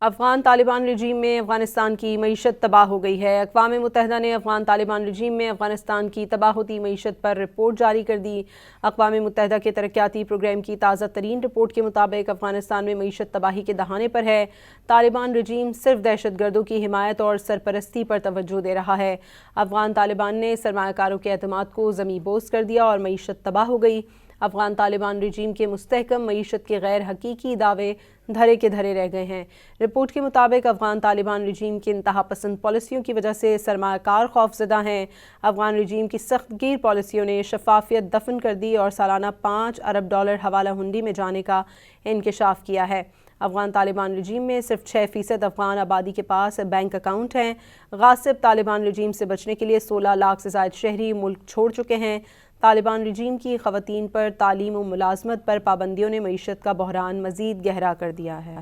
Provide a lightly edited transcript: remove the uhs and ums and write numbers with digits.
افغان طالبان رجیم میں افغانستان کی معیشت تباہ ہو گئی ہے۔ اقوام متحدہ نے افغان طالبان رجیم میں افغانستان کی تباہ ہوتی معیشت پر رپورٹ جاری کر دی۔ اقوام متحدہ کے ترقیاتی پروگرام کی تازہ ترین رپورٹ کے مطابق افغانستان میں معیشت تباہی کے دہانے پر ہے۔ طالبان رجیم صرف دہشت گردوں کی حمایت اور سرپرستی پر توجہ دے رہا ہے۔ افغان طالبان نے سرمایہ کاروں کے اعتماد کو زمیں بوس کر دیا اور معیشت تباہ ہو گئی۔ افغان طالبان رجیم کے مستحکم معیشت کے غیر حقیقی دعوے دھرے کے دھرے رہ گئے ہیں۔ رپورٹ کے مطابق افغان طالبان رجیم کی انتہا پسند پالیسیوں کی وجہ سے سرمایہ کار خوفزدہ ہیں۔ افغان رجیم کی سخت گیر پالیسیوں نے شفافیت دفن کر دی اور سالانہ $5 ارب حوالہ ہنڈی میں جانے کا انکشاف کیا ہے۔ افغان طالبان رجیم میں صرف 6% افغان آبادی کے پاس بینک اکاؤنٹ ہیں۔ غاصب طالبان رجیم سے بچنے کے لیے 16 لاکھ سے زائد شہری ملک چھوڑ چکے ہیں۔ طالبان رجیم کی خواتین پر تعلیم و ملازمت پر پابندیوں نے معیشت کا بحران مزید گہرا کر دیا ہے۔